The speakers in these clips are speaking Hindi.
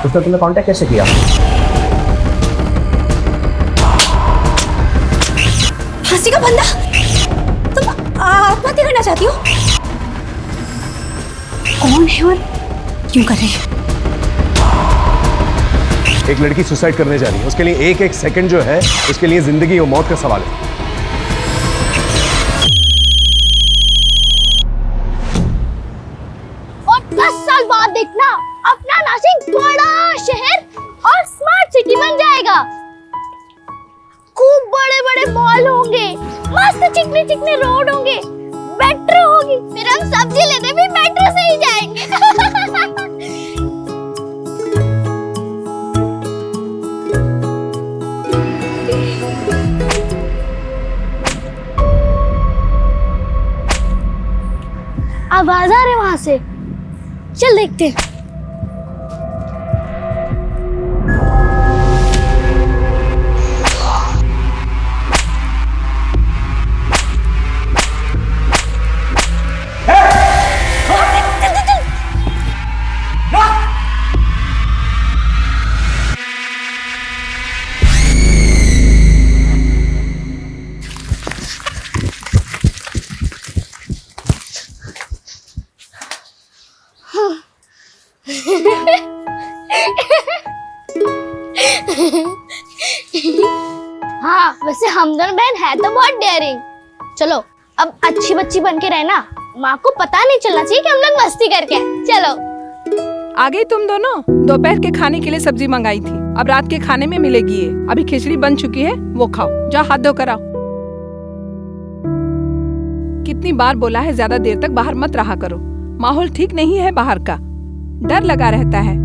उसने तुम्हें कांटेक्ट कैसे किया? फांसी का बंदा, तुम आत्महत्या करना चाहती हो? कौन है और क्यों कर रही है? एक लड़की सुसाइड करने जा रही है, उसके लिए एक एक सेकंड जो है उसके लिए जिंदगी और मौत का सवाल है। और 10 साल बाद देखना अपना नासिक बड़ा शहर और स्मार्ट सिटी बन जाएगा। खूब बड़े बड़े मॉल होंगे, मस्त चिकने चिकने रोड होंगे, मेट्रो होगी, फिर हम सब्जी लेने भी मेट्रो से ही जाएंगे। आवाज आ रही है वहां से, चल देखते हैं। हाँ, वैसे हम दोनों बहन है तो बहुत डेयरिंग। चलो अब अच्छी बच्ची बन के रहना, माँ को पता नहीं चलना चाहिए कि हम लोग मस्ती करके आए। चलो। आ गई तुम दोनों? दोपहर के खाने के लिए सब्जी मंगाई थी, अब रात के खाने में मिलेगी ये। अभी खिचड़ी बन चुकी है, वो खाओ। जा हाथ धो कर आओ। कितनी बार बोला है ज्यादा देर तक बाहर मत रहा करो, माहौल ठीक नहीं है बाहर का, डर लगा रहता है।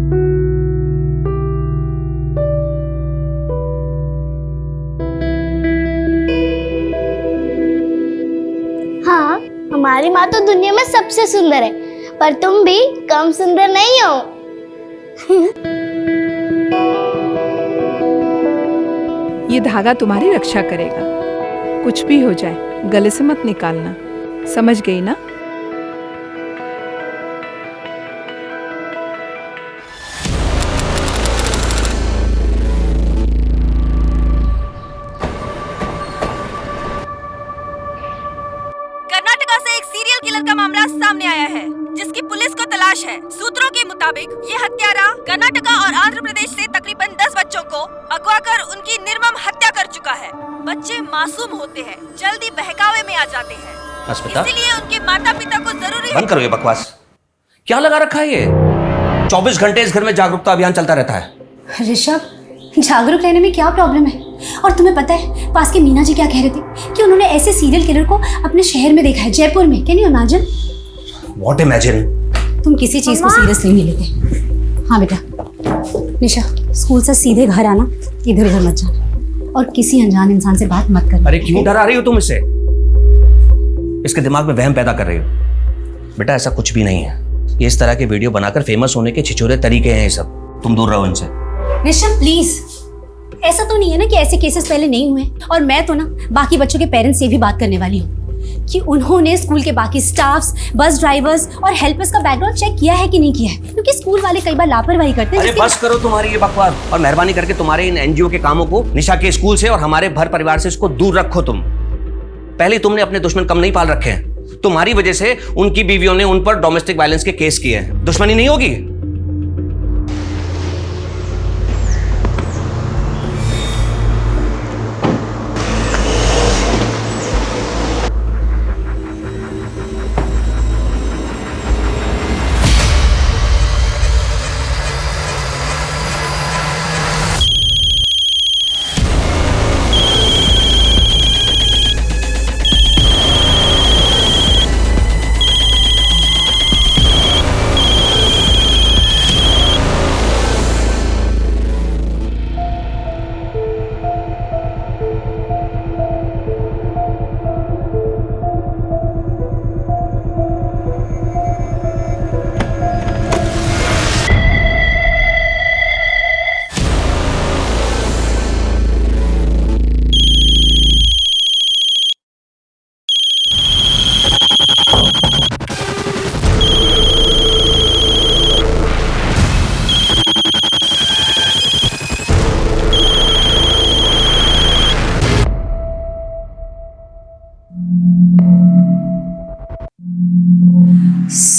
हाँ, हमारी माँ तो दुनिया में सबसे सुंदर है, पर तुम भी कम सुंदर नहीं हो। ये धागा तुम्हारी रक्षा करेगा, कुछ भी हो जाए गले से मत निकालना, समझ गई ना? कर्नाटका से एक सीरियल किलर का मामला सामने आया है, जिसकी पुलिस को तलाश है। सूत्रों के मुताबिक ये हत्यारा कर्नाटका और आंध्र प्रदेश से तकरीबन 10 बच्चों को अगवा कर उनकी निर्मम हत्या कर चुका है। बच्चे मासूम होते हैं, जल्दी बहकावे में आ जाते हैं, इसीलिए उनके माता पिता को जरूरी है। बंद करो ये बकवास, क्या लगा रखा है ये? 24 घंटे इस घर में जागरूकता अभियान चलता रहता है। ऋषभ, जागरूक रहने में क्या प्रॉब्लम है? और तुम्हें पता है पास के मीना जी क्या कह रहे थे कि उन्होंने ऐसे सीरियल किलर को अपने शहर में देखा है, जयपुर में। Can you imagine? What imagine? तुम किसी चीज को सीरियसली नहीं लेते। हाँ बेटा, निशा स्कूल से सीधे घर आना, इधर उधर मत जाना और किसी अनजान इंसान से बात मत करना। अरे क्यों डरा रही हो तुम इससे? इसके दिमाग में वहम पैदा कर रही हो। बेटा ऐसा कुछ भी नहीं है, ये इस तरह के वीडियो बनाकर फेमस होने के छिछोरे तरीके हैं ये सब, तुम दूर रहो इनसे। ऋषभ प्लीज, ऐसा तो नहीं है ना कि ऐसे केसेस पहले नहीं हुए। और मैं तो ना बाकी बच्चों के पेरेंट्स से भी बात करने वाली हूँ कि उन्होंने स्कूल के बाकी स्टाफ्स, बस ड्राइवर्स और हेल्पर्स का बैकग्राउंड चेक किया है कि नहीं किया है, क्योंकि स्कूल वाले कई बार लापरवाही करते हैं। अरे बस करो तुम्हारी ये बकवास और मेहरबानी करके तुम्हारे इन एनजीओ के कामों को निशा के स्कूल से और हमारे भर परिवार से इसको दूर रखो। तुम पहले तुमने अपने दुश्मन कम नहीं पाल रखे हैं, तुम्हारी वजह से उनकी बीवियों ने उन पर डोमेस्टिक वायलेंस के केस किए हैं। दुश्मनी नहीं होगी?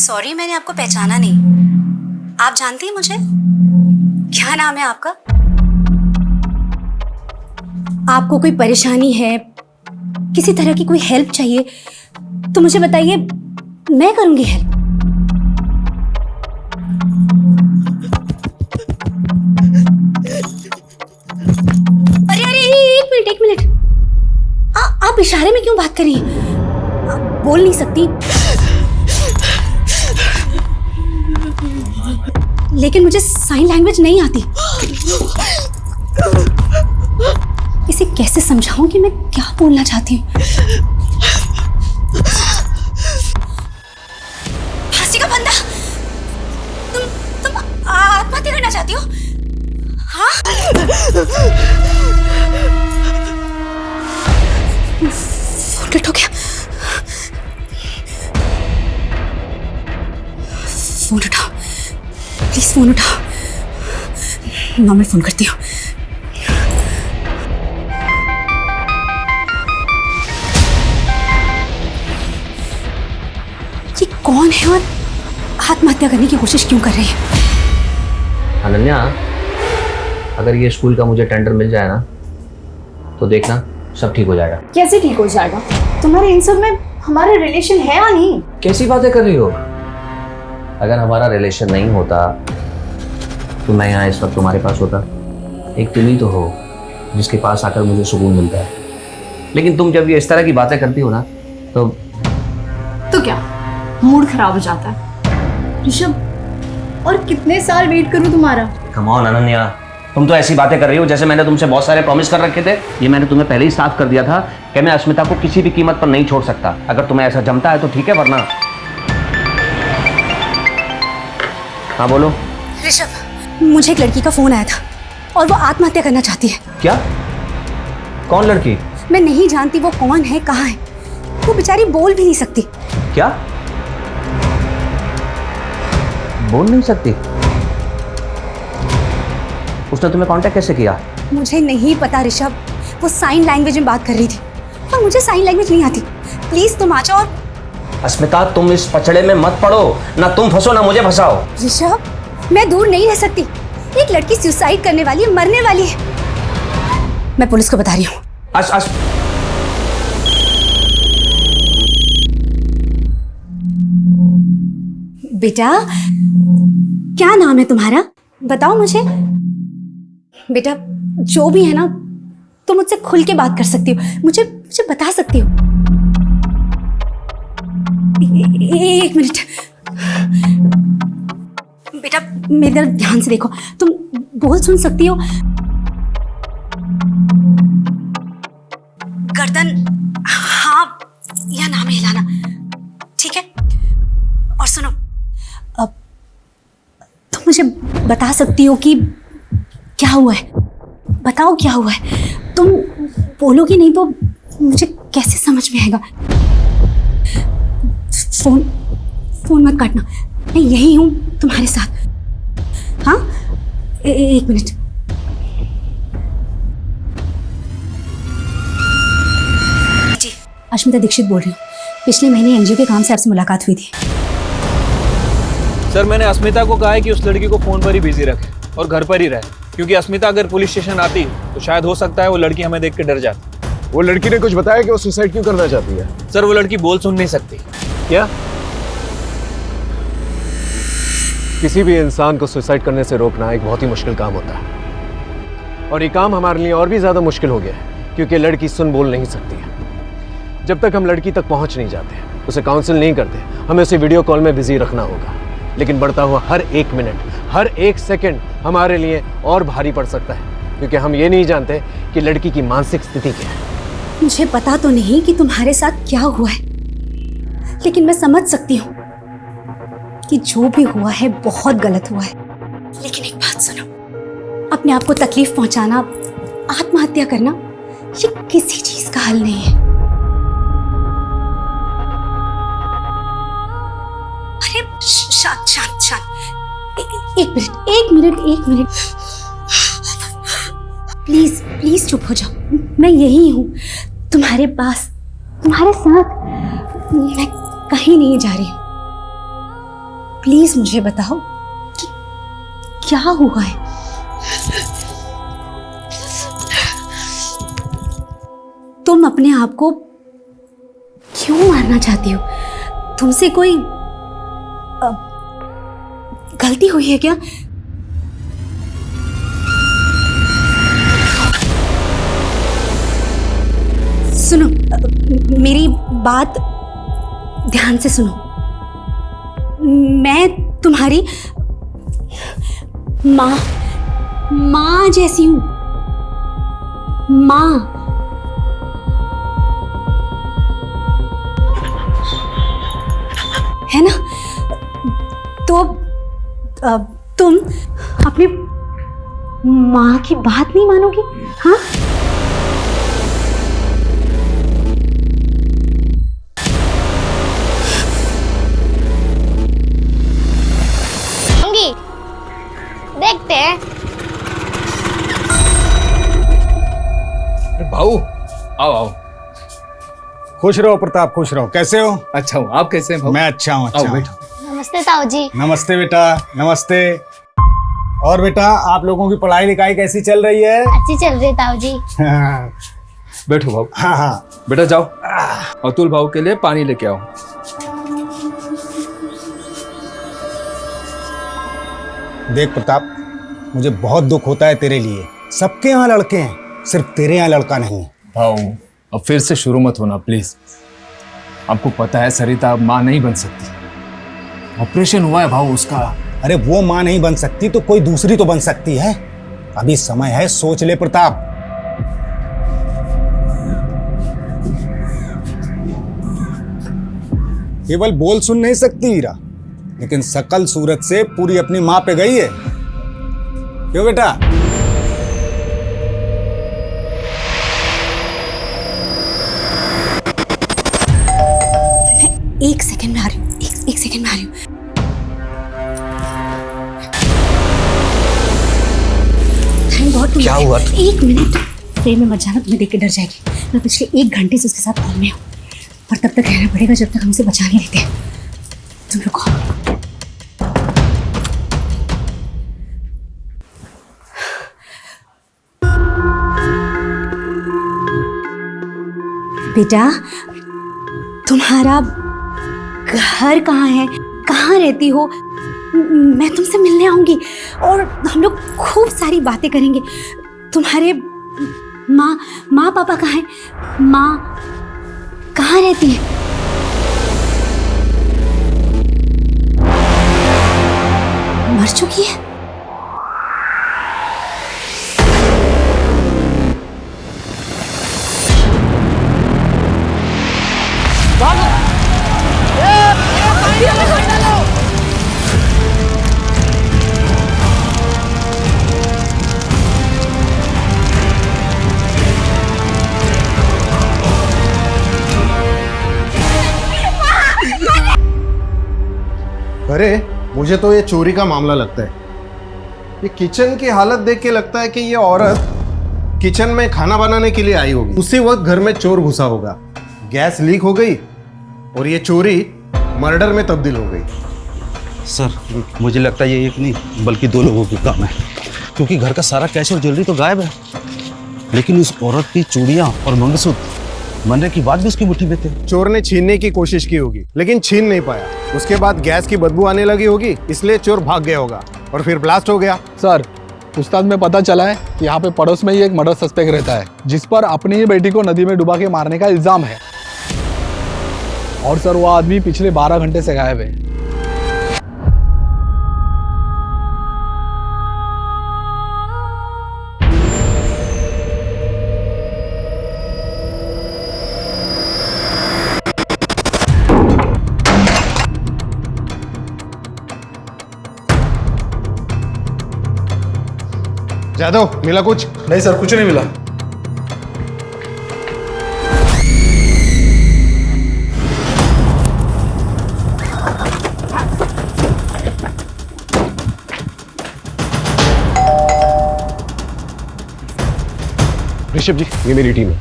सॉरी, मैंने आपको पहचाना नहीं। आप जानती हैं मुझे? क्या नाम है आपका? आपको कोई परेशानी है, किसी तरह की कोई हेल्प चाहिए तो मुझे बताइए, मैं करूंगी हेल्प। अरे अरे, एक मिनट। आप इशारे में क्यों बात कर रही हैं? आप बोल नहीं सकती, लेकिन मुझे साइन लैंग्वेज नहीं आती। इसे कैसे समझाऊं कि मैं क्या बोलना चाहती हूँ? फांसी का फंदा, तुम आत्महत्या करना चाहती हो? हाँ? फोन कट हो गया। फोन उठाओ प्लीज, फोन उठाओ। मैं फोन करती हूँ। ये कौन है और आत्महत्या करने की कोशिश क्यों कर रही है? अनन्या, अगर ये स्कूल का मुझे टेंडर मिल जाए ना तो देखना सब ठीक हो जाएगा। कैसे ठीक हो जाएगा? तुम्हारे इन सब में हमारा रिलेशन है या नहीं? कैसी बातें कर रही हो? अगर हमारा रिलेशन नहीं होता तो मैं यहाँ इस वक्त तुम्हारे पास होता। एक तुम ही तो हो जिसके पास आकर मुझे सुकून मिलता है। लेकिन तुम जब ये इस तरह की बातें करती हो ना तो क्या मूड खराब हो जाता है? ऋषभ, और कितने साल वेट करूं तुम्हारा? कम ऑन अनन्या, तुम तो ऐसी बातें कर रही हो जैसे मैंने तुमसे बहुत सारे प्रॉमिस कर रखे थे। ये मैंने तुम्हें पहले ही साफ कर दिया था कि मैं अस्मिता को किसी भी कीमत पर नहीं छोड़ सकता। अगर तुम्हें ऐसा जमता है तो ठीक है, वरना। हाँ बोलो। ऋषभ, मुझे एक लड़की का फोन आया था और वो आत्महत्या करना चाहती है। क्या? कौन लड़की? मैं नहीं जानती वो कौन है, कहाँ है। वो बेचारी बोल भी नहीं सकती। क्या? बोल नहीं सकती? उसने तुम्हें कांटेक्ट कैसे किया? मुझे नहीं पता ऋषभ, वो साइन लैंग्वेज में बात कर रही थी और मुझे साइन लैंग्वेज नहीं आती। प्लीज तुम आ जाओ। और अस्मिता, तुम इस पचड़े में मत पड़ो, ना तुम फंसो ना मुझे फंसाओ। ऋषभ, मैं दूर नहीं रह सकती। एक लड़की सुसाइड करने वाली है, मरने वाली है। मैं पुलिस को बता रही हूँ। बेटा, क्या नाम है तुम्हारा? बताओ मुझे। बेटा, जो भी है ना, तुम मुझसे खुल के बात कर सकती हो, मुझे बता सकती हो। एक मिनट बेटा, मेरी तरफ ध्यान से देखो। तुम बोल सुन सकती हो? गर्दन हाँ या ना में हिलाना, ठीक है? और सुनो, अब तुम मुझे बता सकती हो कि क्या हुआ है? बताओ क्या हुआ है। तुम बोलोगी नहीं तो मुझे कैसे समझ में आएगा? फोन मत काटना, मैं यही हूं तुम्हारे साथ। हाँ, एक मिनट। जी, अश्मिता दीक्षित बोल रही हूँ। पिछले महीने एनजीओ के काम से आपसे मुलाकात हुई थी। सर, मैंने अस्मिता को कहा है कि उस लड़की को फोन पर ही बिजी रखे और घर पर ही रहे, क्योंकि अस्मिता अगर पुलिस स्टेशन आती तो शायद हो सकता है वो लड़की हमें देख के डर जाती। वो लड़की ने कुछ बताया कि वो सुसाइड क्यों करना चाहती है? सर, वो लड़की बोल सुन नहीं सकती। क्या? किसी भी इंसान को सुसाइड करने से रोकना एक बहुत ही मुश्किल काम होता है, और ये काम हमारे लिए और भी ज्यादा मुश्किल हो गया है क्योंकि लड़की सुन बोल नहीं सकती है। जब तक हम लड़की तक पहुंच नहीं जाते, उसे काउंसिल नहीं करते, हमें उसे वीडियो कॉल में बिजी रखना होगा। लेकिन बढ़ता हुआ हर एक मिनट, हर एक सेकंड हमारे लिए और भारी पड़ सकता है, क्योंकि हम ये नहीं जानते कि लड़की की मानसिक स्थिति क्या है। मुझे पता तो नहीं कि तुम्हारे साथ क्या हुआ है, लेकिन मैं समझ सकती हूँ कि जो भी हुआ है बहुत गलत हुआ है। लेकिन एक बात सुनो, अपने आप को तकलीफ पहुंचाना, आत्महत्या करना, ये किसी चीज का हल नहीं है। अरे शांत शांत शांत, एक मिनट प्लीज प्लीज चुप हो जाओ। मैं यही हूँ तुम्हारे पास, तुम्हारे साथ। मैं कहीं नहीं जा रही हूँ। प्लीज मुझे बताओ कि क्या हुआ है। तुम अपने आप को क्यों मारना चाहती हो? तुमसे कोई गलती हुई है क्या? सुनो, मेरी बात ध्यान से सुनो। मैं तुम्हारी माँ जैसी हूं। माँ। है ना? तो तुम अपनी माँ की बात नहीं मानोगी? हाँ? देखते हैं। भाऊ आओ आओ। खुश रहो प्रताप, खुश रहो। कैसे हो? अच्छा हूँ, आप कैसे हैं भाऊ? मैं अच्छा हूँ। आओ बैठो। नमस्ते ताऊ जी। नमस्ते बेटा, नमस्ते। और बेटा, आप लोगों की पढ़ाई लिखाई कैसी चल रही है? अच्छी चल रही है ताऊ जी। बैठो भाऊ। हाँ हाँ बेटा जाओ, अतुल भाऊ के लिए पानी लेके आओ। देख प्रताप, मुझे बहुत दुख होता है तेरे लिए। सबके यहाँ लड़के हैं, सिर्फ तेरे यहाँ लड़का नहीं है। भाऊ अब फिर से शुरू मत होना प्लीज। आपको पता है सरिता अब माँ नहीं बन सकती। ऑपरेशन हुआ है भाऊ उसका। अरे वो माँ नहीं बन सकती तो कोई दूसरी तो बन सकती है। अभी समय है, सोच ले प्रताप। केवल बोल सुन नहीं सकती हीरा, लेकिन सकल सूरत से पूरी अपनी माँ पे गई है। क्यों बेटा? मैं एक सेकंड में आ रही हूँ। एक सेकंड में आ रही हूँ। Thank God. क्या हुआ? एक मिनट ट्रेन में मत जाना, तुम्हें देख के डर जाएगी। मैं पिछले 1 घंटे से उसके साथ कॉल में हूँ, पर तब तक रहना पड़ेगा जब तक हम उसे बचा नहीं लेते। तुम रुको। बेटा, तुम्हारा घर कहाँ है? कहाँ रहती हो? मैं तुमसे मिलने आऊंगी और हम लोग खूब सारी बातें करेंगे। तुम्हारे माँ पापा कहाँ हैं? माँ कहाँ रहती है? मर चुकी है? अरे मुझे तो ये चोरी का मामला लगता है। ये किचन की हालत देख के लगता है कि ये औरत किचन में खाना बनाने के लिए आई होगी। उसी वक्त घर में चोर घुसा होगा, गैस लीक हो गई और ये चोरी मर्डर में तब्दील हो गई। सर मुझे लगता है ये एक नहीं बल्कि 2 लोगों की काम है, क्योंकि घर का सारा कैश और ज्वेलरी तो गायब है, लेकिन उस औरत की चूड़ियां और मंगलसूत्र मरने की बात भी उसकी मुट्ठी में थे। चोर ने छीनने की कोशिश की होगी लेकिन छीन नहीं पाया। उसके बाद गैस की बदबू आने लगी होगी, इसलिए चोर भाग गया होगा और फिर ब्लास्ट हो गया। सर उस्ताद में पता चला है कि यहाँ पे पड़ोस में ही एक मर्डर सस्पेक्ट रहता है, जिस पर अपनी ही बेटी को नदी में डुबा के मारने का इल्जाम है। और सर वो आदमी पिछले 12 घंटे से गायब है। जादव, मिला कुछ? नहीं सर, कुछ नहीं मिला। ऋषभ जी, ये मेरी टीम है।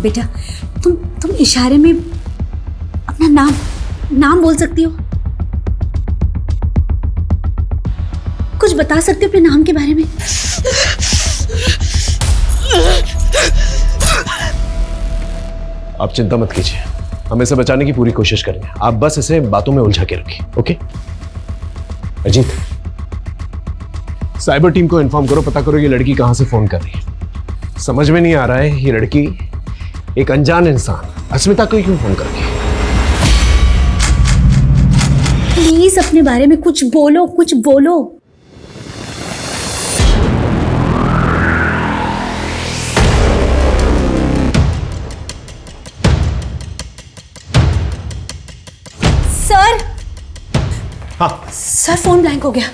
बेटा, तुम इशारे में अपना नाम बोल सकती हो? कुछ बता सकते हो अपने नाम के बारे में? आप चिंता मत कीजिए, हम इसे बचाने की पूरी कोशिश करेंगे। आप बस इसे बातों में उलझा के रखिए, ओके? अजीत, साइबर टीम को इन्फॉर्म करो, पता करो ये लड़की कहां से फोन कर रही है। समझ में नहीं आ रहा है ये लड़की एक अनजान इंसान अस्मिता को क्यों फोन कर रही है। प्लीज अपने बारे में कुछ बोलो, कुछ बोलो। सर, हाँ सर फोन ब्लैंक हो गया।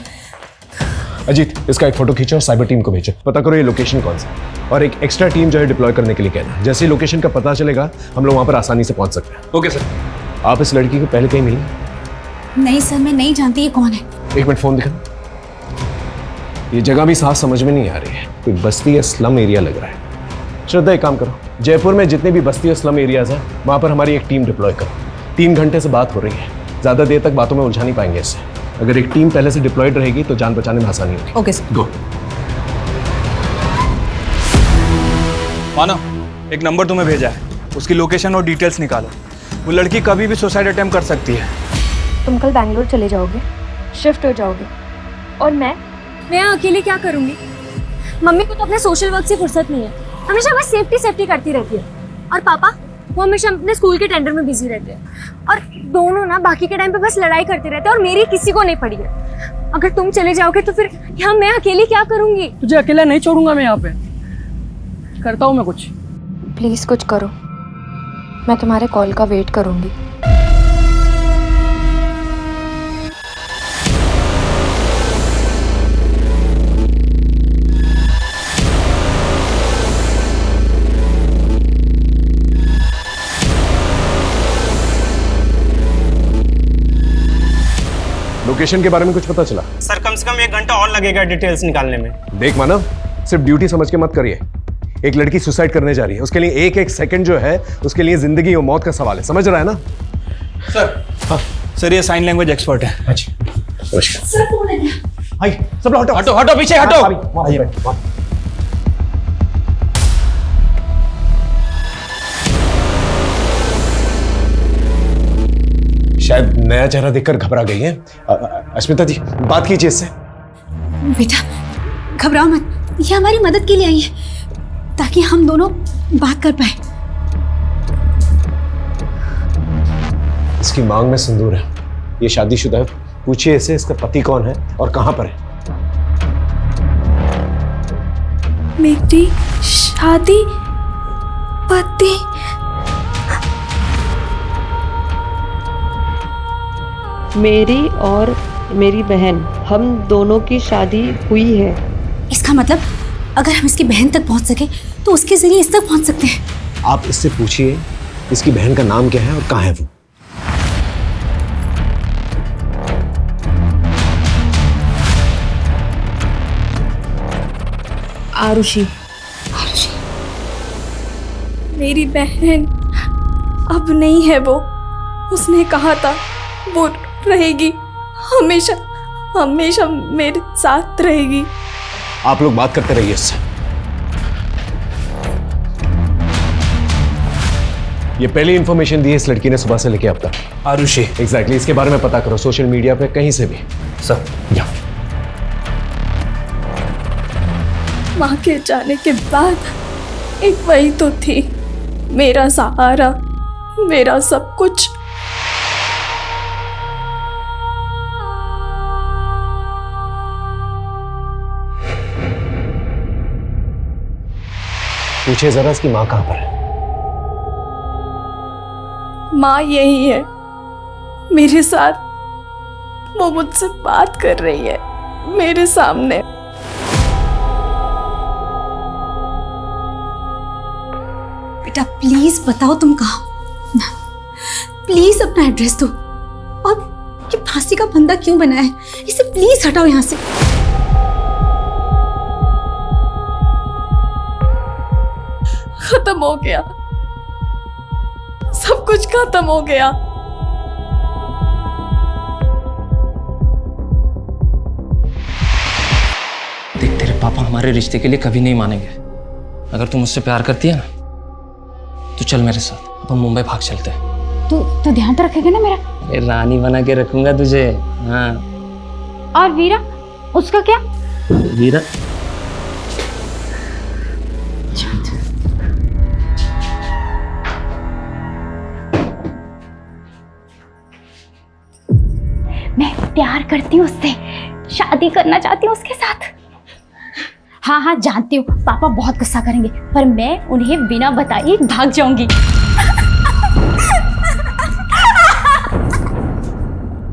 अजीत, इसका एक फोटो खींचो और साइबर टीम को भेजो, पता करो ये लोकेशन कौन सा है और एक एक्स्ट्रा टीम जो है डिप्लॉय करने के लिए कहना। जैसे ही लोकेशन का पता चलेगा हम लोग वहां पर आसानी से पहुंच सकते हैं। Okay sir. आप इस लड़की को पहले कहीं मिली? नहीं सर, मैं नहीं जानती ये कौन है। एक मिनट फोन दिखा। ये जगह भी साफ समझ में नहीं आ रही है, कोई बस्ती या स्लम एरिया लग रहा है। श्रद्धा, एक काम करो, जयपुर में जितने भी बस्ती और स्लम एरियाज हैं वहां पर हमारी एक टीम डिप्लॉय करो। 3 घंटे से बात हो रही है, ज्यादा देर तक बातों में उलझा नहीं पाएंगे इससे। अगर एक टीम पहले से डिप्लॉयड रहेगी तो जान बचाने में आसानी होगी। Okay sir. गो। मानव, एक नंबर तुम्हें भेजा है, उसकी लोकेशन और डिटेल्स निकालो। वो लड़की कभी भी सुसाइड अटेम्प्ट कर सकती है। तुम कल बैंगलोर चले जाओगे, शिफ्ट हो जाओगे, और मैं अकेले क्या करूँगी? मम्मी को तो अपने सोशल वर्क से फुर्सत नहीं है, हमेशा बस सेफ्टी करती रहती है। और पापा, वो हमेशा अपने स्कूल के टेंडर में बिजी रहते हैं। और दोनों ना बाकी के टाइम पे बस लड़ाई करते रहते हैं और मेरी किसी को नहीं पड़ी है। अगर तुम चले जाओगे तो फिर यहाँ मैं अकेली क्या करूँगी? तुझे अकेला नहीं छोड़ूंगा मैं, यहाँ पे करता हूँ मैं कुछ। प्लीज कुछ करो, मैं तुम्हारे कॉल का वेट करूँगी। लोकेशन के बारे में कुछ पता चला? सर कम से कम 1 घंटा और लगेगा डिटेल्स निकालने में। देख मानव, सिर्फ ड्यूटी समझ के मत करिए। एक लड़की सुसाइड करने जा रही है, उसके लिए एक सेकंड जो है उसके लिए जिंदगी और मौत का सवाल है, समझ रहा है ना? सर, हाँ सर, ये साइन लैंग्वेज एक्सपर्ट है। अच्छा, नमस्कार सर फोन है क्या? हाय, सब लोग हटो हटो पीछे हटो। शायद नया चेहरा देखकर घबरा गई है। अस्मिता जी, बात कीजिए इससे। बेटा घबराओ मत, ये हमारी मदद के लिए आई है ताकि हम दोनों बात कर पाए। इसकी मांग में सिंदूर है, ये शादीशुदा है। पूछिए इसे इसका पति कौन है और कहां पर है। मेरी शादी पति? मेरी और मेरी बहन, हम दोनों की शादी हुई है। इसका मतलब अगर हम इसकी बहन तक पहुंच सके तो उसके जरिए इस तक पहुंच सकते हैं। आप इससे पूछिए इसकी बहन का नाम क्या है और कहां है वो। आरुषि। मेरी बहन अब नहीं है वो। उसने कहा था वो रहेगी, हमेशा हमेशा मेरे साथ रहेगी। आप लोग बात करते रहिए इससे। ये पहली इंफॉर्मेशन दी है इस लड़की ने सुबह से लेके अब तक। आरुषि? एग्जैक्टली, इसके बारे में पता करो सोशल मीडिया पे कहीं से भी। सर या माँ के जाने के बाद एक वही तो थी, मेरा सहारा, मेरा सब कुछ। पूछिए जरा इसकी माँ कहां पर है। माँ यही है मेरे साथ, वो मुझसे बात कर रही है मेरे सामने। बेटा प्लीज बताओ तुम कहाँ, प्लीज अपना एड्रेस दो। और ये फांसी का फंदा क्यों बना है, इसे प्लीज हटाओ यहाँ से। खत्म हो गया, सब कुछ खत्म हो गया। पापा हमारे रिश्ते के लिए कभी नहीं मानेंगे। अगर तू मुझसे प्यार करती है ना तो चल मेरे साथ, अपन मुंबई भाग चलते हैं। तो ध्यान तो रखेगा ना मेरा? अरे रानी बना के रखूंगा तुझे। हाँ। और वीरा, उसका क्या? वीरा मैं प्यार करती हूँ उससे, शादी करना चाहती हूँ उसके साथ। हाँ हाँ जानती हूँ पापा बहुत गुस्सा करेंगे, पर मैं उन्हें बिना बताए भाग जाऊंगी।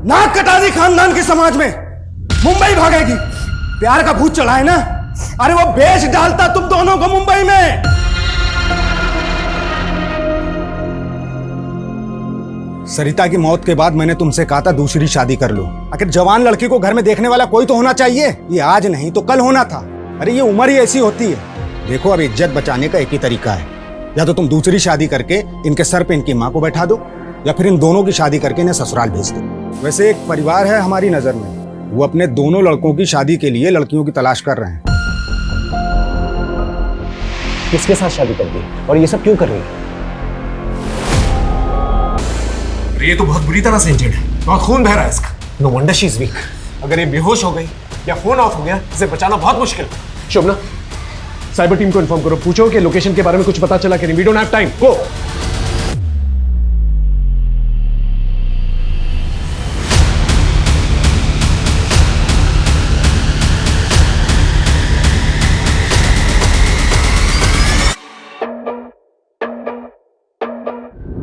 नाक कटा दी खानदान के समाज में, मुंबई भागेगी। प्यार का भूत चढ़ा है ना, अरे वो बेच डालता तुम दोनों को मुंबई में। सरिता की मौत के बाद मैंने तुमसे कहा था दूसरी शादी कर लो। आखिर जवान लड़की को घर में देखने वाला कोई तो होना चाहिए। ये आज नहीं तो कल होना था। अरे ये उम्र ही ऐसी होती है। देखो अब इज्जत बचाने का एक ही तरीका है, या तो तुम दूसरी शादी करके इनके सर पे इनकी माँ को बैठा दो, या फिर इन दोनों की शादी करके इन्हें ससुराल भेज दो। वैसे एक परिवार है हमारी नजर में, वो अपने दोनों लड़कों की शादी के लिए लड़कियों की तलाश कर रहे हैं। किसके साथ शादी करती है और ये सब क्यों कर रही है? ये तो बहुत बुरी तरह से इंजर्ड है, बहुत खून बह रहा है इसका। No wonder she is weak. अगर ये बेहोश हो गई या फोन ऑफ हो गया, इसे बचाना बहुत मुश्किल है। शोभना, साइबर टीम को इन्फॉर्म करो, पूछो कि लोकेशन के बारे में कुछ पता चला कि नहीं। वी डोंट हैव टाइम, गो।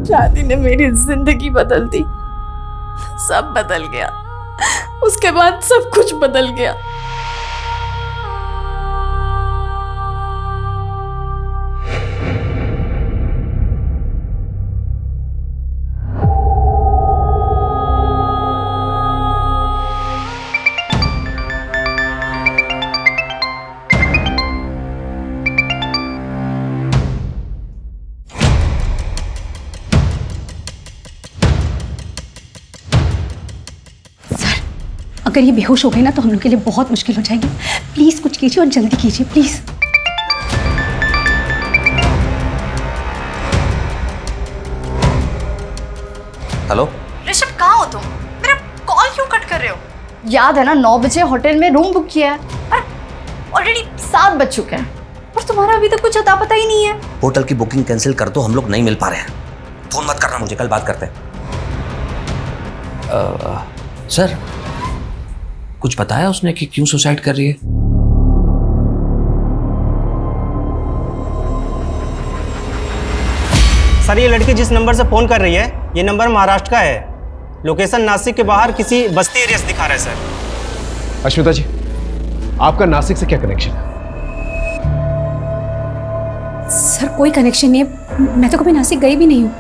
शादी ने मेरी जिंदगी बदल दी, सब बदल गया। उसके बाद सब कुछ बदल गया। अगर ये बेहोश हो गए ना तो हम लोग के लिए बहुत मुश्किल हो जाएगी। प्लीज कुछ कीजिए और जल्दी कीजिए प्लीज। हेलो ऋषभ, कहाँ हो तुम? मेरा कॉल क्यों कट कर रहे हो? याद है ना 9 बजे होटल में रूम बुक किया है और ऑलरेडी 7 बज चुके हैं और तुम्हारा अभी तक कुछ अता पता ही नहीं है। होटल की बुकिंग कैंसिल कर दो, हम लोग नहीं मिल पा रहे हैं। फोन मत करना मुझे, कल बात करते हैं। सर कुछ बताया उसने कि क्यों सुसाइड कर रही है? सर ये लड़की जिस नंबर से फ़ोन कर रही है, ये नंबर महाराष्ट्र का है। लोकेशन नासिक के बाहर किसी बस्ती एरिया से दिखा रहा है सर। अश्विता जी, आपका नासिक से क्या कनेक्शन है? सर कोई कनेक्शन नहीं है, मैं तो कभी नासिक गई भी नहीं हूँ।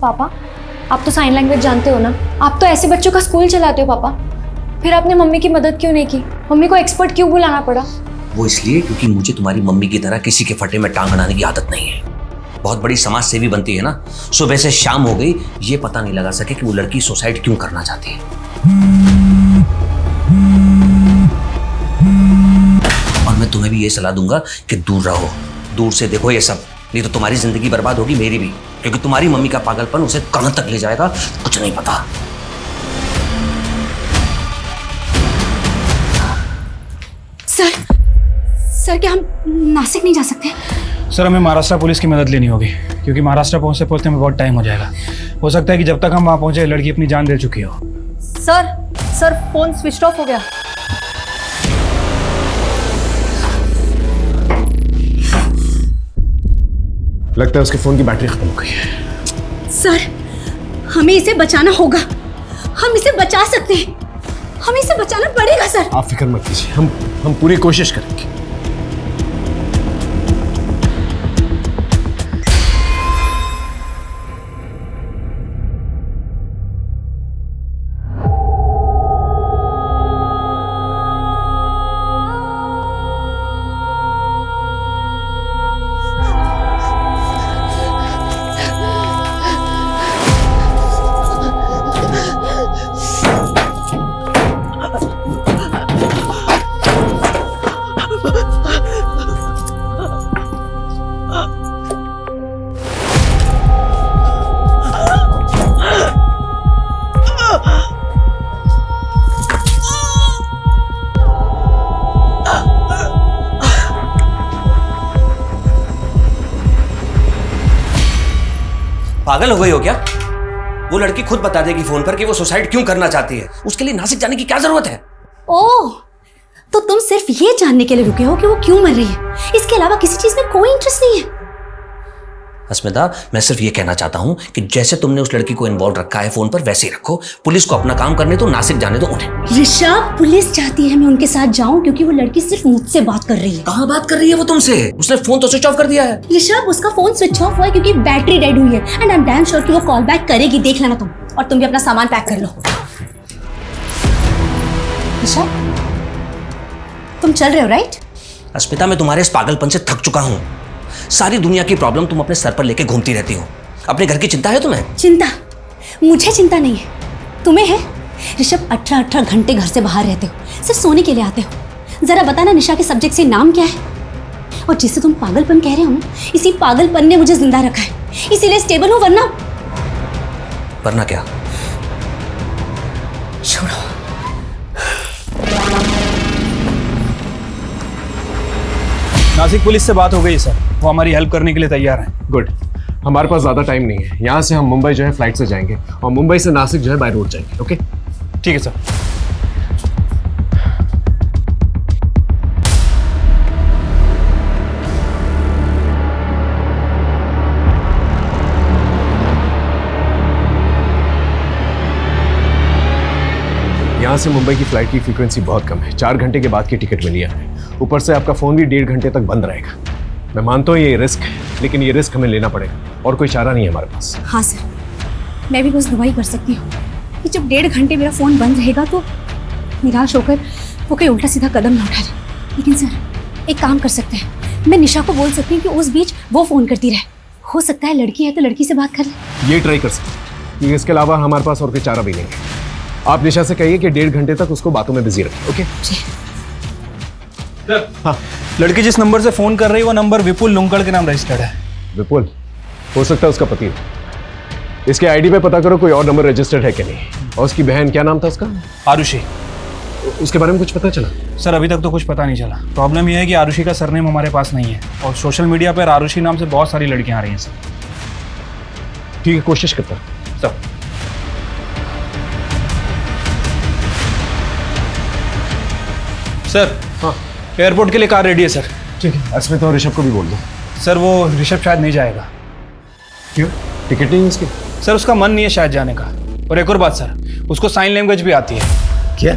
पापा आप तो साइन लैंग्वेज जानते हो ना, आप तो ऐसे बच्चों का स्कूल चलाते हो पापा। फिर आपने मम्मी की मदद क्यों नहीं की? मम्मी को एक्सपर्ट क्यों बुलाना पड़ा? वो इसलिए क्योंकि मुझे तुम्हारी मम्मी की तरह किसी के फटे में टांग अड़ाने की आदत नहीं है। बहुत बड़ी समाज सेवी बनती है ना, सुबह से शाम हो गई ये पता नहीं लगा सके कि वो लड़की सुसाइड क्यों करना चाहती है। और मैं तुम्हें भी ये सलाह दूंगा कि दूर रहो, दूर से देखो ये सब, नहीं तो तुम्हारी जिंदगी बर्बाद होगी, मेरी भी। क्योंकि तुम्हारी मम्मी का पागलपन उसे कहां तक ले जाएगा कुछ नहीं पता। सर क्या हम नासिक नहीं जा सकते? सर हमें महाराष्ट्र पुलिस की मदद लेनी होगी, क्योंकि महाराष्ट्र पहुंचते पहुंचते में बहुत टाइम हो जाएगा। हो सकता है कि जब तक हम वहां पहुंचे लड़की अपनी जान दे चुकी हो। सर फोन स्विच ऑफ हो गया। लगता है उसके फोन की बैटरी खत्म हो गई है। सर हमें इसे बचाना होगा, हम इसे बचा सकते हैं, हमें इसे बचाना पड़ेगा सर। आप फिक्र मत कीजिए, हम पूरी कोशिश करेंगे। पागल हो गई हो क्या? वो लड़की खुद बता देगी फोन पर कि वो सुसाइड क्यों करना चाहती है। उसके लिए नासिक जाने की क्या जरूरत है? ओह, तो तुम सिर्फ ये जानने के लिए रुके हो कि वो क्यों मर रही है, इसके अलावा किसी चीज में कोई इंटरेस्ट नहीं है? अस्मिता, मैं सिर्फ ये कहना चाहता हूं कि जैसे तुमने उस लड़की को इन्वॉल्व रखा है फोन पर, वैसे ही रखो। पुलिस को अपना काम करने दो, नासिक जाने दो उन्हें। ऋषभ, पुलिस चाहती है मैं उनके साथ जाऊं क्योंकि वो लड़की सिर्फ मुझसे बात कर रही है। कहाँ बात कर रही है वो तुमसे? उसने फोन तो स्विच ऑफ कर दिया है। ऋषभ, उसका फोन स्विच ऑफ हुआ है क्योंकि बैटरी डेड हुई है and I am damn sure कि वो कॉल बैक करेगी। देख लेना तुम, और तुम भी अपना सामान पैक कर लो। ऋषभ, तुम चल रहे हो राइट? अस्मिता, मैं तुम्हारे इस पागलपन से थक चुका हूं। सारी दुनिया की प्रॉब्लम तुम अपने सर पर लेके घूमती रहती हो। अपने घर की चिंता है तुम्हें? चिंता? मुझे चिंता नहीं है, तुम्हें है। ऋषभ, 18 घंटे घर से बाहर रहते हो, सिर्फ सोने के लिए आते हो। जरा बताना निशा के सब्जेक्ट से नाम क्या है? और जिसे तुम पागलपन कह रहे हो ना, इसी पागलपन ने मुझे जिंदा रखा है, इसीलिए स्टेबल हूं। वरना क्या? छोड़ो। नासिक पुलिस से बात हो गई सर, वो हमारी हेल्प करने के लिए तैयार हैं। गुड। हमारे पास ज़्यादा टाइम नहीं है। यहाँ से हम मुंबई जो है फ्लाइट से जाएंगे और मुंबई से नासिक जो है बाय रोड जाएंगे। ओके, ठीक है सर। यहाँ से मुंबई की फ्लाइट की फ्रीक्वेंसी बहुत कम है। 4 घंटे के बाद की टिकट मिली है। ऊपर से आपका फ़ोन भी 1.5 घंटे तक बंद रहेगा। मैं मानता हूँ ये रिस्क है, लेकिन ये रिस्क हमें लेना पड़ेगा और कोई चारा नहीं है हमारे पास। हाँ सर, मैं भी बस दुआ ही कर सकती हूँ कि जब 1.5 घंटे मेरा फ़ोन बंद रहेगा तो निराश होकर वो कोई उल्टा सीधा कदम ना उठा ले। लेकिन सर, एक काम कर सकते हैं, मैं निशा को बोल सकती हूँ कि उस बीच वो फ़ोन करती रहे। हो सकता है लड़की है तो लड़की से बात कर ले। ये ट्राई कर सकते हैं, क्योंकि इसके अलावा हमारे पास और कोई चारा भी नहीं है। आप निशा से कहिए कि 1.5 घंटे तक उसको बातों में बिजी रखें। ओके हाँ, लड़की जिस नंबर से फोन कर रही है वो नंबर विपुल लुंकड़ के नाम रजिस्टर्ड है। विपुल हो सकता है उसका पति हो। इसके आईडी पे पता करो कोई और नंबर रजिस्टर्ड है कि नहीं। और उसकी बहन, क्या नाम था उसका? आरुषि। उसके बारे में कुछ पता चला? सर अभी तक तो कुछ पता नहीं चला। प्रॉब्लम यह है कि आरुषि का सरनेम हमारे पास नहीं है और सोशल मीडिया पर आरुषि नाम से बहुत सारी लड़कियां आ रही हैं सर। ठीक है, कोशिश करता सर। सर हाँ, एयरपोर्ट के लिए कार रेडी है सर। ठीक है, अस्मिता और ऋषभ को भी बोल दो। सर वो ऋषभ शायद नहीं जाएगा। क्यों? टिकट नहीं है उसकी? सर उसका मन नहीं है शायद जाने का। और एक और बात सर, उसको साइन लैंग्वेज भी आती है। क्या?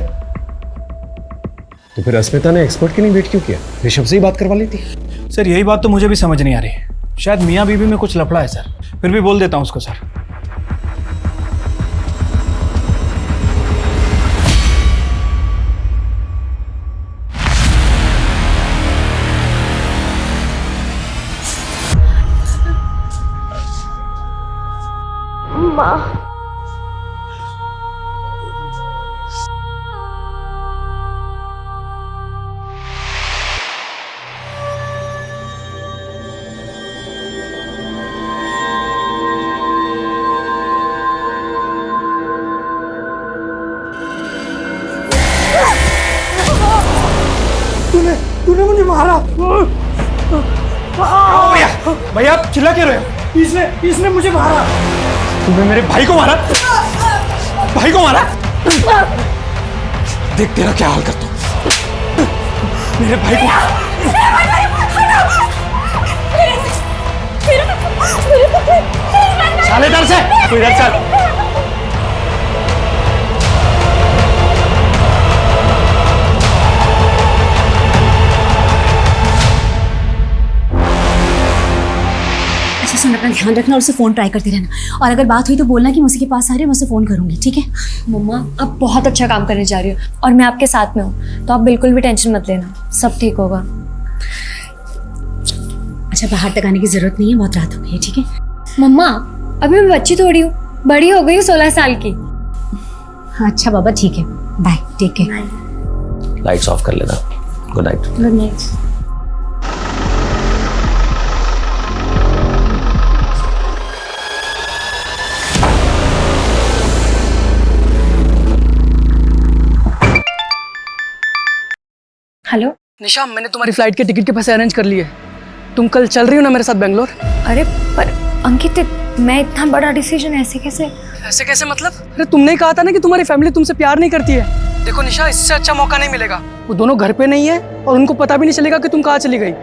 तो फिर अस्मिता ने एक्सपर्ट के लिए वेट क्यों किया? ऋषभ से ही बात करवा लेती। सर यही बात तो मुझे भी समझ नहीं आ रही। शायद मियाँ बीवी में कुछ लफड़ा है सर। फिर भी बोल देता हूँ उसको सर। माँ, तूने मुझे मारा। भैया, भैया आप चिल्ला क्यों रहे हो? इसने मुझे मारा। तुमने मेरे भाई को मारा? भाई को मारा? देख तेरा क्या हाल करता हूं। मेरे भाई को साले डर से तू इधर चल। अच्छा सुन, अपना ध्यान रखना और उसे फ़ोन ट्राई करती रहना। और अगर बात हुई तो बोलना कि मैं उसी के पास आ रही हूँ, मैं उसे फ़ोन करूँगी। ठीक है? मम्मा, आप बहुत अच्छा काम करने जा रही हो और मैं आपके साथ में हूँ, तो आप बिल्कुल भी टेंशन मत लेना, सब ठीक होगा। अच्छा, बाहर तक आने की ज़रूरत नहीं है, बहुत रात हो गई है। ठीक है? मम्मा, अभी मैं बच्ची थोड़ी हूँ, बड़ी हो गई हूँ 16 साल की। अच्छा बाबा, ठीक है, bye, take care. Lights off कर लेना। Good night. Good night. Hello Nisha, मैंने तुम्हारी फ्लाइट के टिकट के पैसे अरेंज कर लिए। तुम कल चल रही हो ना मेरे साथ बेंगलोर? अरे पर अंकित, मैं इतना बड़ा डिसीजन ऐसे कैसे? ऐसे कैसे मतलब? अरे तुमने ही कहा था ना कि तुम्हारी फैमिली तुमसे प्यार नहीं करती है। देखो निशा, इससे अच्छा मौका नहीं मिलेगा। वो दोनों घर पे नहीं है और उनको पता भी नहीं चलेगा कि तुम कहाँ चली गई।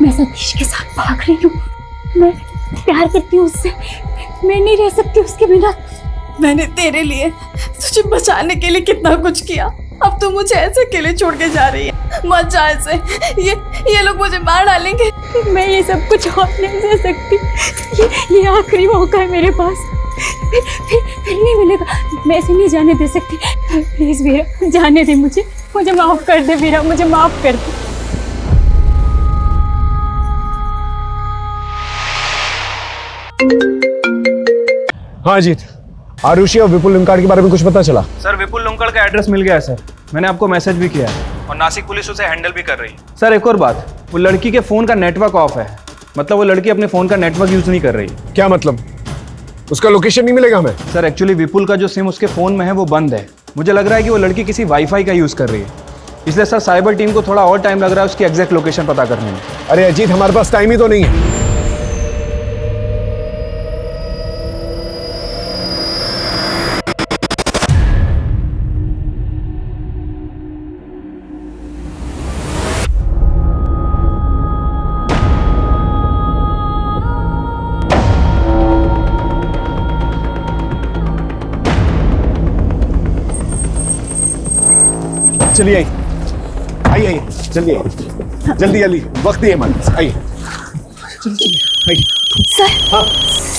मैं सतीश के साथ भाग रही हूँ। मैं प्यार करती हूँ उससे। मैं नहीं रह सकती उसके बिना। मैंने तेरे लिए, तुझे बचाने के लिए कितना कुछ किया। अब तू मुझे ऐसे अकेले छोड़ के जा रही है। मत जा ऐसे। ये लोग मुझे मार डालेंगे। मैं ये सब कुछ और नहीं सह सकती। ये आखिरी मौका है मेरे पास। फिर नहीं मिलेगा। मैं ऐसे नहीं जाने दे सकती। प्लीज वीरा, जाने दे मुझे। मुझे माफ कर दे वीरा, मुझे माफ कर दे। हाँ अजीत, आरुषि और विपुल लिंकाड़ के बारे में कुछ पता चला? सर विपुल लुंकड़ का एड्रेस मिल गया है सर। मैंने आपको मैसेज भी किया है और नासिक पुलिस उसे हैंडल भी कर रही है। सर एक और बात, वो लड़की के फोन का नेटवर्क ऑफ है। मतलब वो लड़की अपने फोन का नेटवर्क यूज नहीं कर रही। क्या मतलब? उसका लोकेशन नहीं मिलेगा हमें? सर एक्चुअली विपुल का जो सिम उसके फोन में है वो बंद है। मुझे लग रहा है कि वो लड़की किसी वाईफाई का यूज कर रही है, इसलिए सर साइबर टीम को थोड़ा और टाइम लग रहा है उसकी एग्जैक्ट लोकेशन पता करने में। अरे अजीत, हमारे पास टाइम ही तो नहीं है। चलिए आइए, आइए जल्दी आइए, जल्दी जल्दी, वक्त ही है हमारे पास। आइए चलिए आइए। सर, हाँ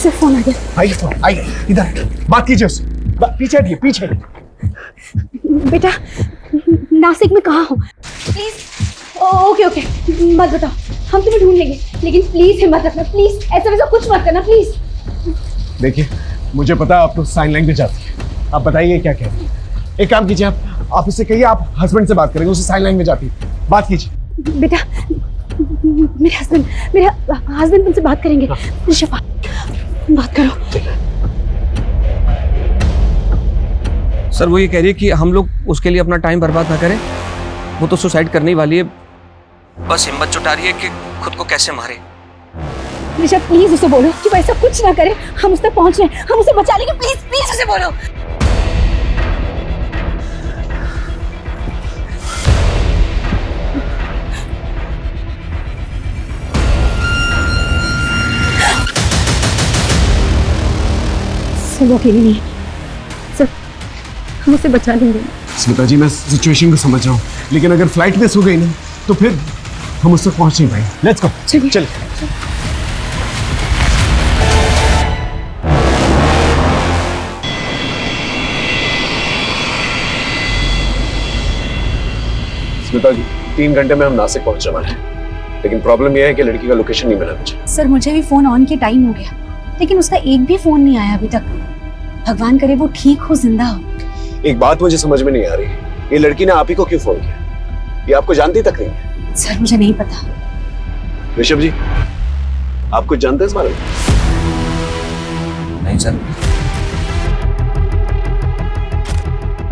सर फोन आ गया। आइए फोन, आइए इधर बात कीजिए उससे। पीछे हटिए, पीछे। बेटा, नासिक में कहाँ हो? प्लीज। ओके ओके, मत बताओ, हम तुम्हें ढूंढ लेंगे, लेकिन प्लीज हिम्मत रखना। प्लीज ऐसा वैसा कुछ मत करना प्लीज। देखिए मुझे पता है आप तो साइन लैंग्वेज आती है, आप बताइए क्या कह रही है। एक काम कीजिए, आप उससे कहिए आप हस्बैंड से बात करेंगे, उसे साइन लैंग्वेज आती है, बात कीजिए। बेटा, मेरे हस्बैंड तुमसे बात करेंगे। ऋषभ, बात करो। सर वो ये कह रही है कि हम लोग उसके लिए अपना टाइम बर्बाद ना करें। वो तो सुसाइड करने वाली है, बस हिम्मत जुटा रही है कि खुद को कैसे मारे। ऋषभ प्लीज उसे बोलो कि वैसा कुछ ना करे। हम उस तक पहुंच रहे हैं, हम उसे बचा लेंगे। प्लीज प्लीज उसे बोलो। वो अकेली नहीं है सर, हम उसे बचा लेंगे। स्मिता जी, मैं सिचुएशन को समझ रहा हूँ, लेकिन अगर फ्लाइट मिस हो गई ना तो फिर हम उससे पहुंच नहीं पाएंगे। लेट्स गो, चलिए। स्मिता जी, 3 घंटे में हम नासिक पहुंचने वाले हैं, लेकिन प्रॉब्लम यह है कि लड़की का लोकेशन नहीं मिला मुझे। सर मुझे भी फोन ऑन के टाइम हो गया, लेकिन उसका एक भी फोन नहीं आया अभी तक। भगवान करे वो ठीक हो, जिंदा हो। एक बात मुझे समझ में नहीं आ रही, ये लड़की ने आप ही को क्यों फोन किया? ये आपको जानती तक नहीं है। सर मुझे नहीं पता। ऋषभ जी, आप कुछ जानते हैं इस बारे में? नहीं सर।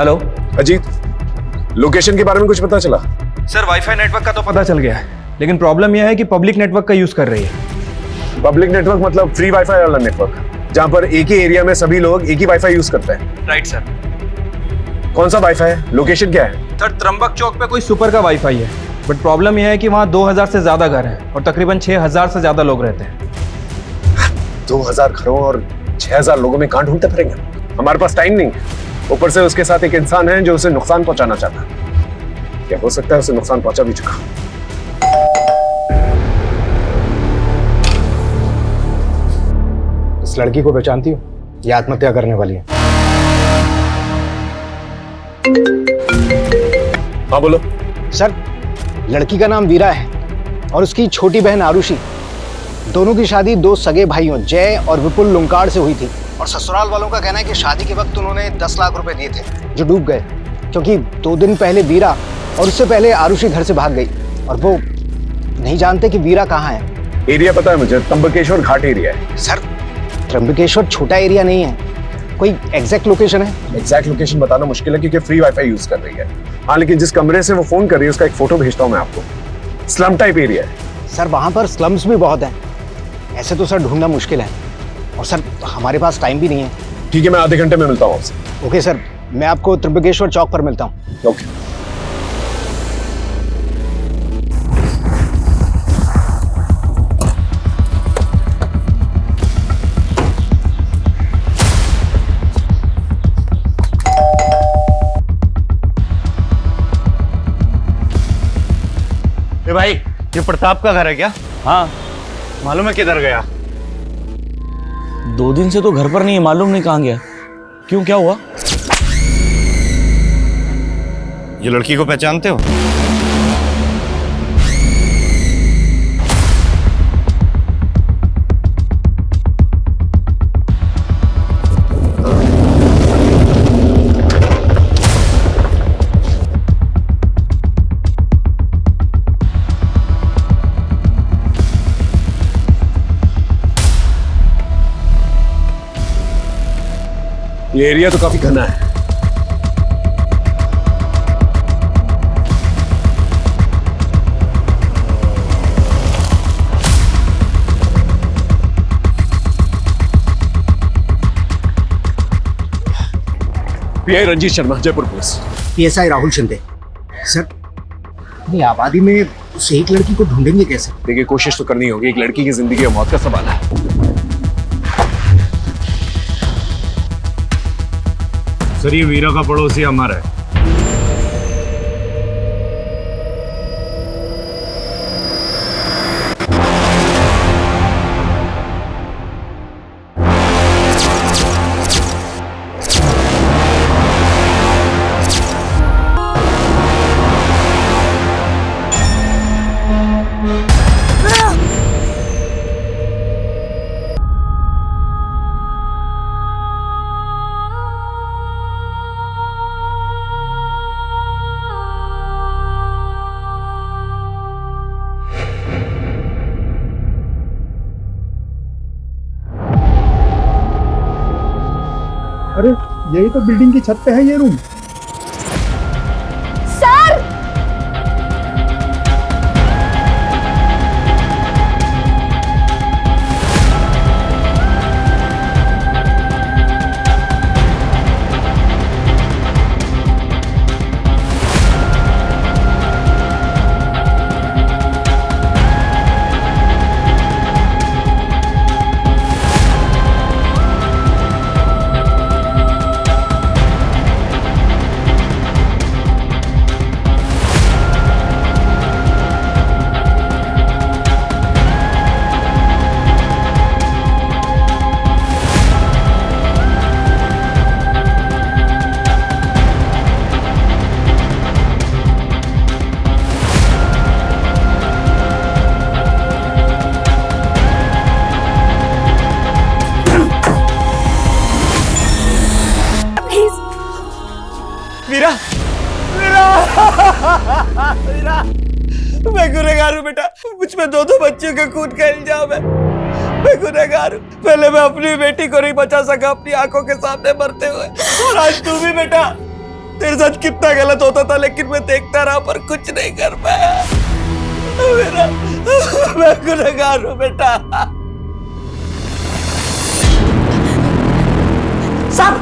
हेलो अजीत, लोकेशन के बारे में कुछ पता चला? सर वाईफाई नेटवर्क का तो पता चल गया है, लेकिन प्रॉब्लम यह है कि पब्लिक नेटवर्क का यूज कर रही है। पब्लिक नेटवर्क मतलब फ्री वाईफाई वाला नेटवर्क, जहां पर एक ही एरिया में सभी लोग एक ही वाईफाई यूज करते हैं। Right sir. कौन सा वाईफाई है? लोकेशन क्या है? सर त्र्यंबक चौक पे कोई सुपर का वाईफाई है, बट प्रॉब्लम यह है कि वहाँ 2000 से ज्यादा घर हैं और तकरीबन 6000 से ज्यादा लोग रहते हैं। 2000 घरों और 6000 लोगों में कहां ढूंढते फिरेंगे? हमारे पास टाइम नहीं है। ऊपर से उसके साथ एक इंसान है जो उसे नुकसान पहुंचाना चाहता है। क्या हो सकता है उसे नुकसान पहुंचा भी चुका। इस लड़की को पहचानती हो? ये आत्महत्या करने वाली है। हाँ बोलो। सर, लड़की का नाम वीरा है और उसकी छोटी बहन आरुषि। दोनों की शादी दो सगे भाइयों जय और विपुल लुंकाड़ से हुई थी और ससुराल वालों का कहना है कि शादी के वक्त उन्होंने 10 लाख रुपए दिए थे जो डूब गए, क्योंकि 2 दिन पहले वीरा और उससे पहले आरुषि घर से भाग गई और वो नहीं जानते कि वीरा कहाँ है। एरिया पता है मुझे, त्र्यंबकेश्वर घाट एरिया है। सर, त्र्यंबकेश्वर छोटा एरिया नहीं है, कोई एग्जैक्ट लोकेशन है? एग्जैक्ट लोकेशन बताना मुश्किल है क्योंकि फ्री वाईफाई यूज कर रही है। हाँ, लेकिन जिस कमरे से वो फोन कर रही है उसका एक फोटो भेजता हूँ मैं आपको। स्लम टाइप एरिया है। सर, वहां पर स्लम्स भी बहुत हैं। ऐसे तो सर ढूंढना मुश्किल है और सर हमारे पास टाइम भी नहीं है। ठीक है, मैं आधे घंटे में मिलता हूँ आपसे। ओके सर, मैं आपको त्र्यंबकेश्वर चौक पर मिलता हूँ। ओके। भाई, ये प्रताप का घर है क्या? हाँ। मालूम है किधर गया? 2 दिन से तो घर पर नहीं है, मालूम नहीं कहाँ गया। क्यों, क्या हुआ? ये लड़की को पहचानते हो? ये एरिया तो काफी घना है। PI Ranjeet Sharma, Jaipur police. PSI Rahul Shinde. Sir, अपनी आबादी में उस एक लड़की को ढूंढेंगे कैसे? देखिए, कोशिश तो करनी होगी। एक लड़की की जिंदगी और मौत का सवाल है। सर, ये वीरा का पड़ोसी अमर है। अरे यही तो बिल्डिंग की छत पे है ये रूम। सर, वीरा, वीरा, वीरा, मैं गुनहगार हूँ बेटा। मुझ में 2 बच्चों के खून का इल्जाम है। मैं गुनहगार हूँ। पहले मैं अपनी बेटी को नहीं बचा सका अपनी आंखों के सामने मरते हुए, और आज तू भी बेटा। तेरे साथ कितना गलत होता था लेकिन मैं देखता रहा पर कुछ नहीं कर पाया। मेरा मैं गुनहगार हूँ बेटा। साहब,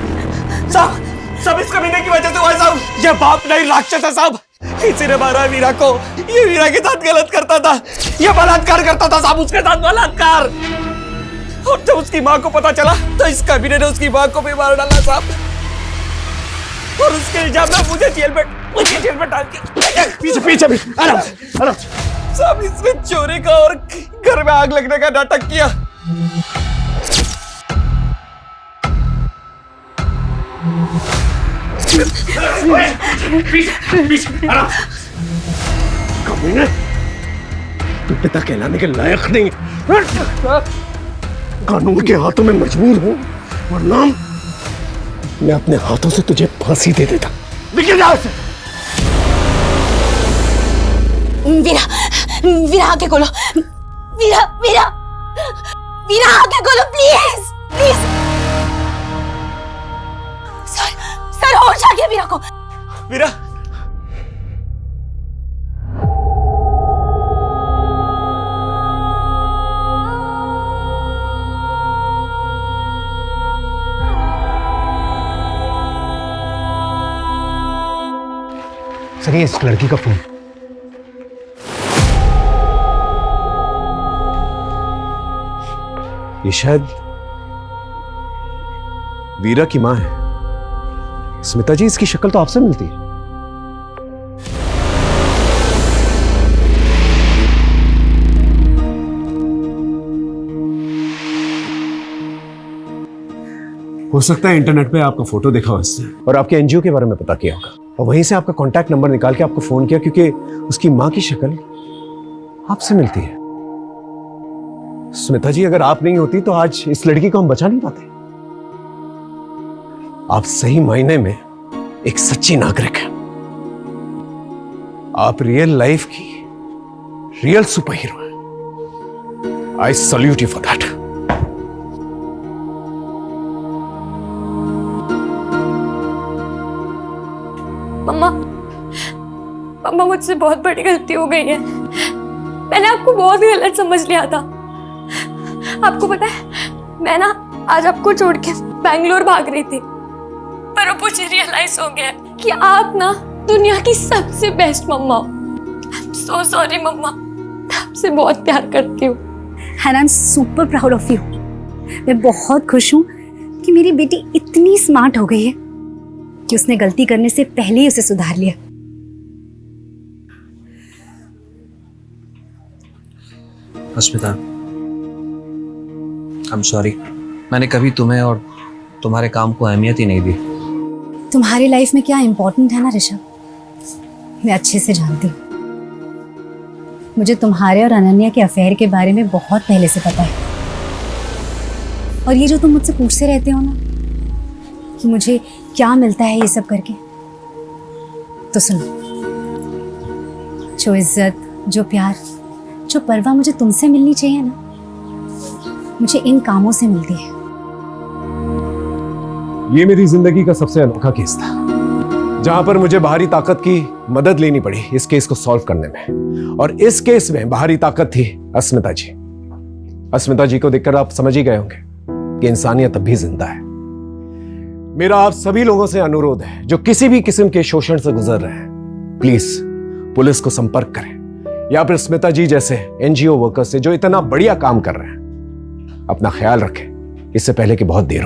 सब इस कमीने की वजह से हुआ साहब। ये बाप नहीं राक्षस है साहब। इसी ने मारा वीरा को। ये वीरा के साथ गलत करता था, ये बलात्कार करता था साहब, उसके साथ बलात्कार। और जब उसकी माँ को पता चला तो इस कमीने ने उसकी माँ को भी मार डाला साहब। और उसके इल्जाम में मुझे जेल में डाल के पीछे आराम साहब, इसने चोरी का और घर में आग लगने का नाटक किया। कमीने, तू पिता कहलाने के लायक नहीं। कानून के हाथों में मजबूर हूं, वरना मैं अपने हाथों से तुझे फांसी दे देता। निकल जा से। वीरा आके खोलो। वीरा आके खोलो प्लीज प्लीज। सर होश आ गया वीरा को। वीरा सर ये इस लड़की का फोन। ये शायद वीरा की मां है। स्मिता जी, इसकी शक्ल तो आपसे मिलती है। हो सकता है इंटरनेट पे आपका फोटो देखा हो इसने और आपके एनजीओ के बारे में पता किया होगा और वहीं से आपका कांटेक्ट नंबर निकाल के आपको फोन किया, क्योंकि उसकी मां की शक्ल आपसे मिलती है। स्मिता जी, अगर आप नहीं होती तो आज इस लड़की को हम बचा नहीं पाते। आप सही मायने में एक सच्ची नागरिक हैं। आप रियल लाइफ की रियल सुपर हीरो हैं। I salute you for that. मम्मा मुझसे बहुत बड़ी गलती हो गई है। मैंने आपको बहुत गलत समझ लिया था। आपको पता है, मैं ना आज आपको छोड़ के बैंगलोर भाग रही थी, पर अब मुझे रियलाइज हो गया कि आप ना दुनिया की सबसे बेस्ट मम्मा हो। सो सॉरी मम्मा, आपसे बहुत प्यार करती हूँ। And I am super proud of you. मैं बहुत खुश हूँ कि मेरी बेटी इतनी स्मार्ट हो गई है कि उसने गलती करने से पहले ही उसे सुधार लिया। अस्मिता, I'm sorry, मैंने कभी तुम्हें और तुम्हारे काम को अहमियत ही नहीं दी। तुम्हारी लाइफ में क्या इंपॉर्टेंट है ना ऋषभ, मैं अच्छे से जानती हूँ। मुझे तुम्हारे और अनन्या के अफेयर के बारे में बहुत पहले से पता है। और ये जो तुम मुझसे पूछते रहते हो ना कि मुझे क्या मिलता है ये सब करके, तो सुनो, जो इज्जत, जो प्यार, जो परवाह मुझे तुमसे मिलनी चाहिए ना, मुझे इन कामों से मिलती है। ये मेरी जिंदगी का सबसे अनोखा केस था, जहां पर मुझे बाहरी ताकत की मदद लेनी पड़ी इस केस को सॉल्व करने में। और इस केस में बाहरी ताकत थी अस्मिता जी। अस्मिता जी को देखकर आप समझ ही गए होंगे कि इंसानियत अब भी जिंदा है। मेरा आप सभी लोगों से अनुरोध है जो किसी भी किस्म के शोषण से गुजर रहे हैं, प्लीज पुलिस को संपर्क करें या फिर स्मिता जी जैसे एनजीओ वर्कर्स से जो इतना बढ़िया काम कर रहे हैं। अपना ख्याल रखें, इससे पहले कि बहुत देर हो।